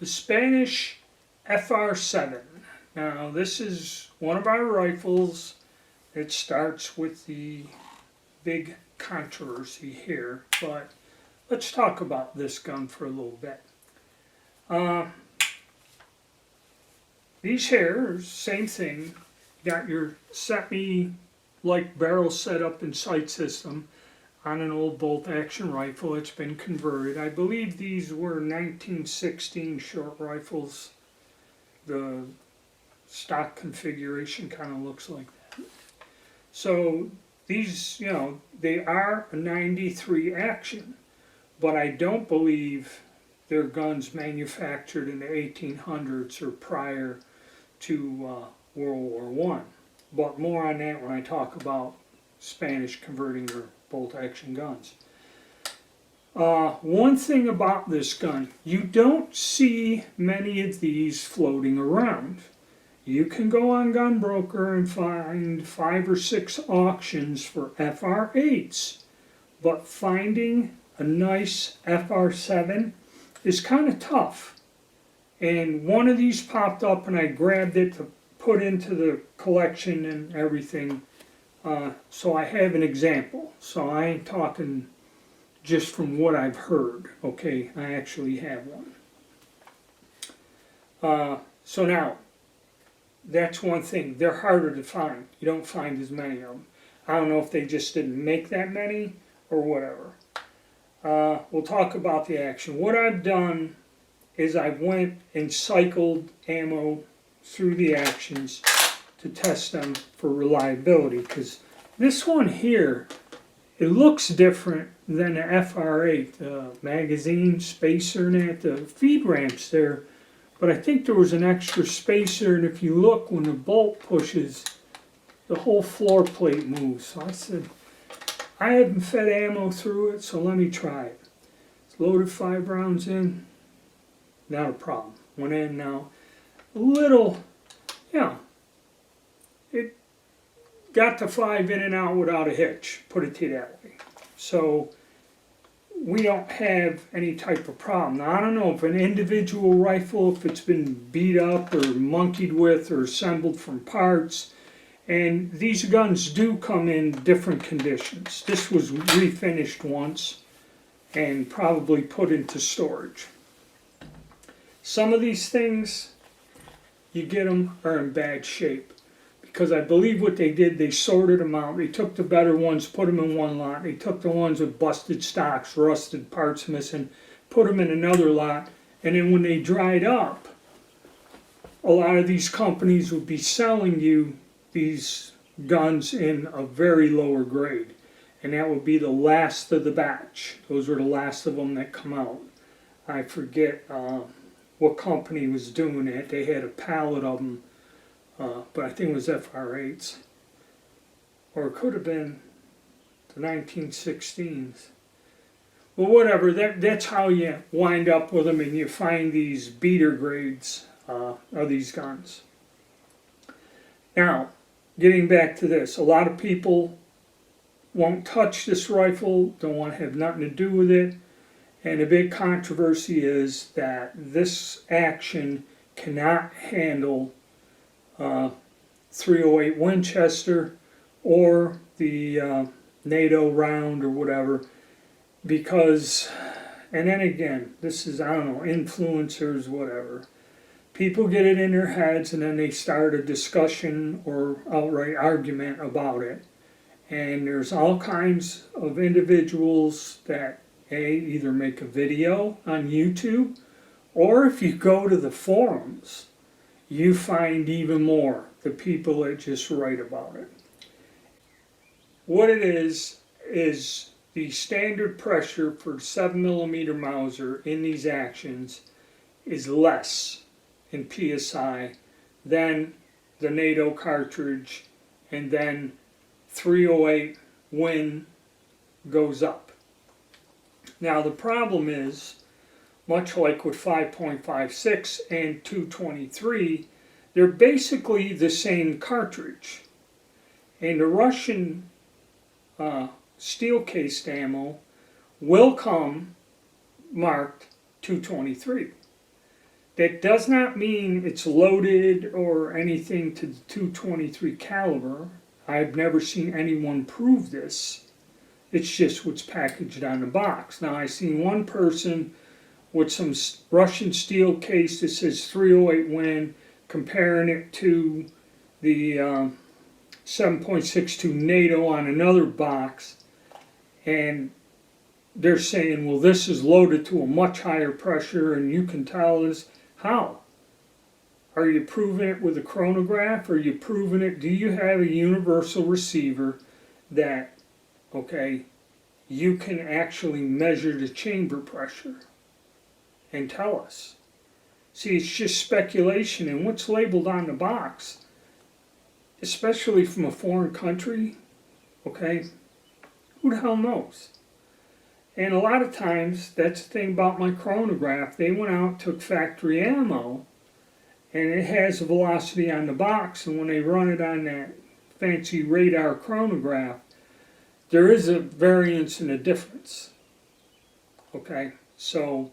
The Spanish FR7. Now this is one of our rifles. It starts with the big controversy here, but let's talk about this gun for a little bit. These here, same thing. Got your semi-like barrel setup and sight system on an old bolt-action rifle. It's been converted. I believe these were 1916 short rifles. The stock configuration kind of looks like that. So these, they are a 93 action, but I don't believe they're guns manufactured in the 1800s or prior to World War I. But more on that when I talk about Spanish converting their bolt-action guns. One thing about this gun, you don't see many of these floating around. You can go on GunBroker and find 5 or 6 auctions for FR8s, but finding a nice FR7 is kind of tough. And one of these popped up and I grabbed it to put into the collection and everything. So I have an example. So I ain't talking just from what I've heard. Okay, I actually have one. So now, that's one thing. They're harder to find. You don't find as many of them. I don't know if they just didn't make that many or whatever. We'll talk about the action. What I've done is I went and cycled ammo through the actions to test them for reliability, because this one here, it looks different than the FR8 magazine spacer and that, the feed ramps there, but I think there was an extra spacer, and if you look when the bolt pushes, the whole floor plate moves. So I said, I haven't fed ammo through it, so let me try it. It's loaded 5 rounds in, not a problem. Went in now, a little, it got to 5 in and out without a hitch, put it to you that way. So we don't have any type of problem. Now I don't know if an individual rifle, if it's been beat up or monkeyed with or assembled from parts, and these guns do come in different conditions. This was refinished once and probably put into storage. Some of these things, you get them, are in bad shape. Because I believe what they did, they sorted them out. They took the better ones, put them in one lot. They took the ones with busted stocks, rusted parts missing, put them in another lot. And then when they dried up, a lot of these companies would be selling you these guns in a very lower grade. And that would be the last of the batch. Those were the last of them that come out. I forget what company was doing it. They had a pallet of them. But I think it was FR8s, or it could have been the 1916s. Well, whatever, that's how you wind up with them, and you find these beater grades of these guns. Now, getting back to this, a lot of people won't touch this rifle, don't want to have nothing to do with it, and the big controversy is that this action cannot handle 308 Winchester or the NATO round or whatever, because, and then again, this is, I don't know, influencers, whatever. People get it in their heads and then they start a discussion or outright argument about it. And there's all kinds of individuals that either make a video on YouTube, or if you go to the forums, you find even more, the people that just write about it. What it is the standard pressure for 7mm Mauser in these actions is less in PSI than the NATO cartridge, and then 308 Win goes up. Now the problem is, much like with 5.56 and 223, they're basically the same cartridge. And the Russian steel-cased ammo will come marked 223. That does not mean it's loaded or anything to the 223 caliber. I've never seen anyone prove this. It's just what's packaged on the box. Now, I've seen one person with some Russian steel case that says 308 Win, comparing it to the 7.62 NATO on another box, and they're saying, well, this is loaded to a much higher pressure, and you can tell this. How? Are you proving it with a chronograph? Are you proving it? Do you have a universal receiver that, okay, you can actually measure the chamber pressure and tell us? See, it's just speculation, and what's labeled on the box, especially from a foreign country, okay, who the hell knows? And a lot of times, that's the thing about my chronograph, they went out, took factory ammo, and it has a velocity on the box, and when they run it on that fancy radar chronograph, there is a variance and a difference. Okay, so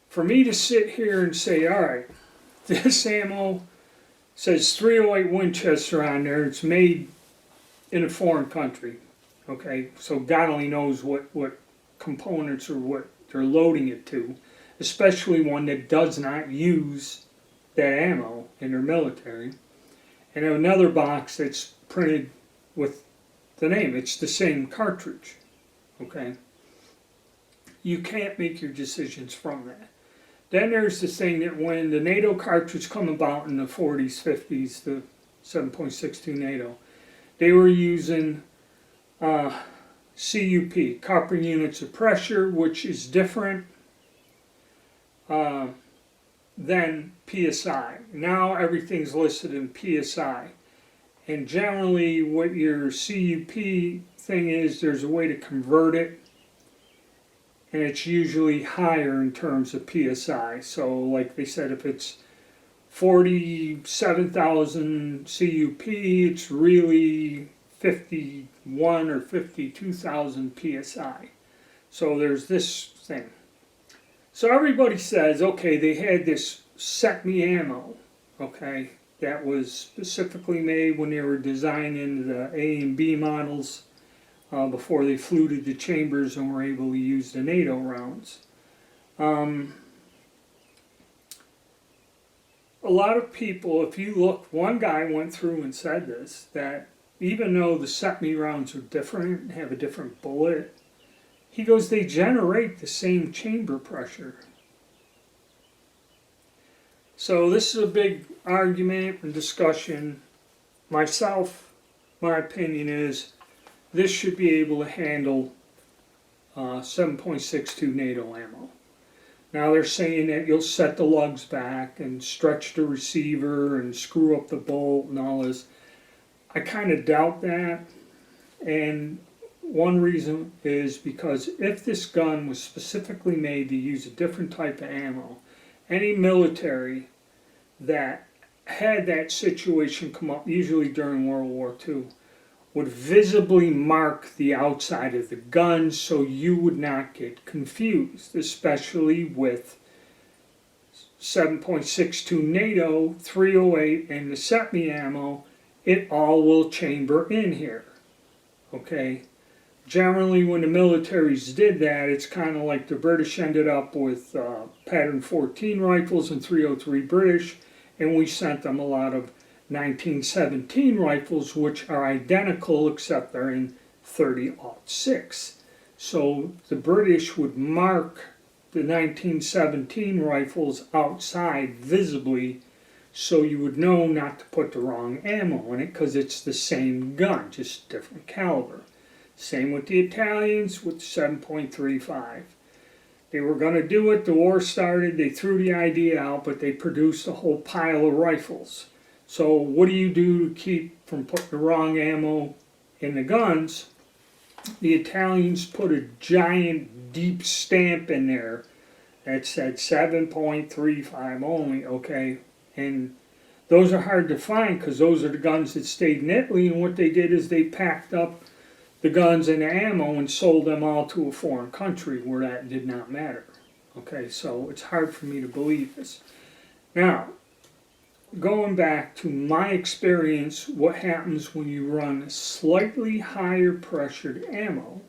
for me to sit here and say, all right, this ammo says 308 Winchester on there, it's made in a foreign country. Okay, so God only knows what components or what they're loading it to, especially one that does not use that ammo in their military. And another box that's printed with the name, it's the same cartridge. Okay, you can't make your decisions from that. Then there's the thing that when the NATO cartridge come about in the 40s, 50s, the 7.62 NATO, they were using CUP, copper units of pressure, which is different than PSI. Now everything's listed in PSI. And generally what your CUP thing is, there's a way to convert it, and it's usually higher in terms of PSI. So like they said, if it's 47,000 CUP, it's really 51 or 52,000 PSI. So there's this thing. So everybody says, okay, they had this SETME ammo, okay, that was specifically made when they were designing the A and B models before they fluted the chambers and were able to use the NATO rounds. A lot of people, if you look, one guy went through and said this, that even though the SETME rounds are different and have a different bullet, he goes, they generate the same chamber pressure. So this is a big argument and discussion. Myself, my opinion is this should be able to handle 7.62 NATO ammo. Now they're saying that you'll set the lugs back and stretch the receiver and screw up the bolt and all this. I kind of doubt that, and one reason is because if this gun was specifically made to use a different type of ammo, any military that had that situation come up, usually during World War II, would visibly mark the outside of the gun so you would not get confused, especially with 7.62 NATO, 308, and the SETME ammo. It all will chamber in here, okay? Generally, when the militaries did that, it's kind of like the British ended up with pattern 14 rifles and 303 British, and we sent them a lot of 1917 rifles, which are identical except they're in 30-06. So the British would mark the 1917 rifles outside visibly so you would know not to put the wrong ammo in it because it's the same gun, just different caliber. Same with the Italians with 7.35. They were going to do it, the war started, they threw the idea out, but they produced a whole pile of rifles. So what do you do to keep from putting the wrong ammo in the guns? The Italians put a giant deep stamp in there that said 7.35 only, okay? And those are hard to find because those are the guns that stayed in Italy, and what they did is they packed up the guns and the ammo and sold them all to a foreign country where that did not matter. Okay, so it's hard for me to believe this. Now, going back to my experience, what happens when you run slightly higher pressured ammo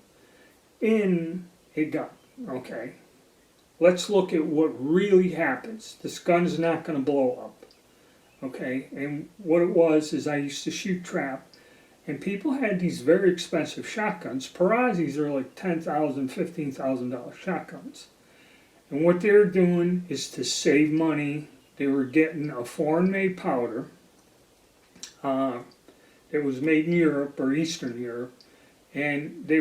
in a gun, okay? Let's look at what really happens. This gun's not going to blow up, okay? And what it was is I used to shoot trap, and people had these very expensive shotguns. Perazzi's are like $10,000, $15,000 shotguns. And what they were doing is to save money. They were getting a foreign-made powder. It was made in Europe or Eastern Europe, and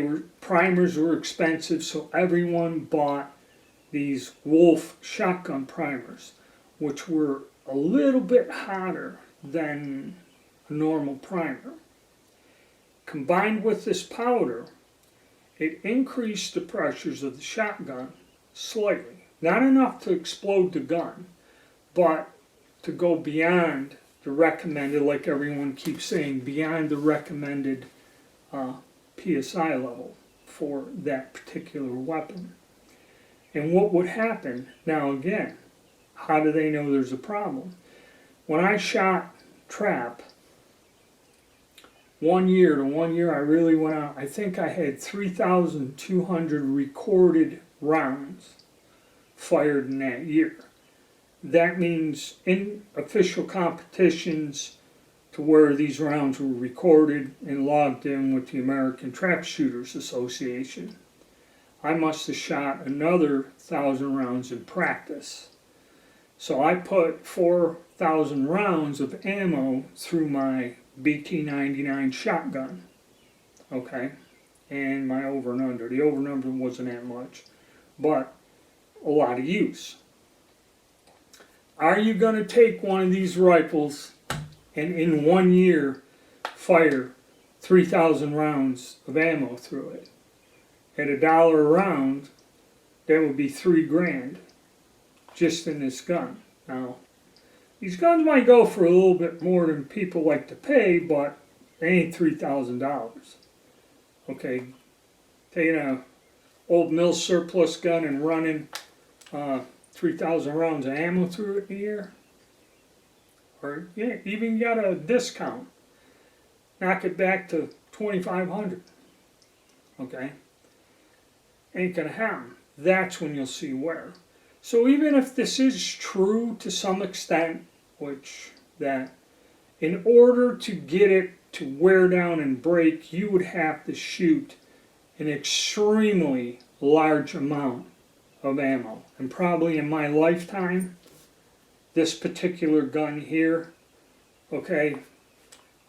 primers were expensive, so everyone bought these Wolf shotgun primers, which were a little bit hotter than a normal primer. Combined with this powder, it increased the pressures of the shotgun slightly. Not enough to explode the gun, but to go beyond the recommended, like everyone keeps saying, beyond the recommended PSI level for that particular weapon. And what would happen, now again, how do they know there's a problem? When I shot trap, 1 year to 1 year, I really went out, I think I had 3,200 recorded rounds fired in that year. That means in official competitions to where these rounds were recorded and logged in with the American Trap Shooters Association, I must have shot another 1,000 rounds in practice. So I put 4,000 rounds of ammo through my BT-99 shotgun, okay, and my over and under. The over and under wasn't that much, but a lot of use. Are you going to take one of these rifles and in 1 year fire 3,000 rounds of ammo through it? At $1 a round, that would be $3 grand just in this gun. Now, these guns might go for a little bit more than people like to pay, but they ain't $3,000. Okay, taking an old mill surplus gun and running 3,000 rounds of ammo through it in a year, or yeah, even got a discount, knock it back to 2,500. Okay, ain't gonna happen. That's when you'll see wear. So even if this is true to some extent, which that in order to get it to wear down and break, you would have to shoot an extremely large amount of ammo. And probably in my lifetime, this particular gun here, okay,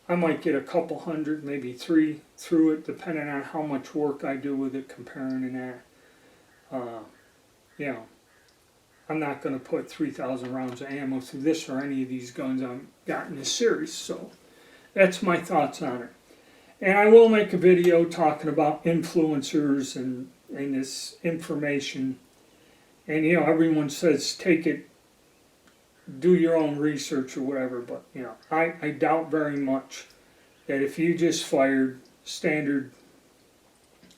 I might get a couple hundred, maybe 3 through it, depending on how much work I do with it, comparing and that. You know, I'm not going to put 3,000 rounds of ammo through this or any of these guns I've got in this series. So that's my thoughts on it. And I will make a video talking about influencers and this information. And, you know, everyone says take it, do your own research or whatever. But, you know, I doubt very much that if you just fired standard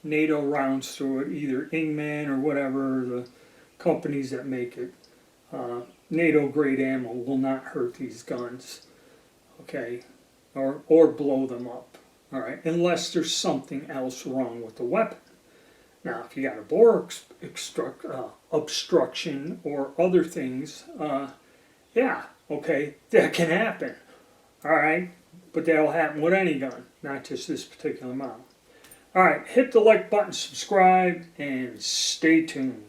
NATO rounds through it, either Ingman or whatever, the companies that make it, NATO grade ammo will not hurt these guns, okay, or blow them up, all right, unless there's something else wrong with the weapon. Now, if you got a bore obstruction or other things, yeah, okay, that can happen, all right, but that'll happen with any gun, not just this particular model. All right, hit the like button, subscribe, and stay tuned.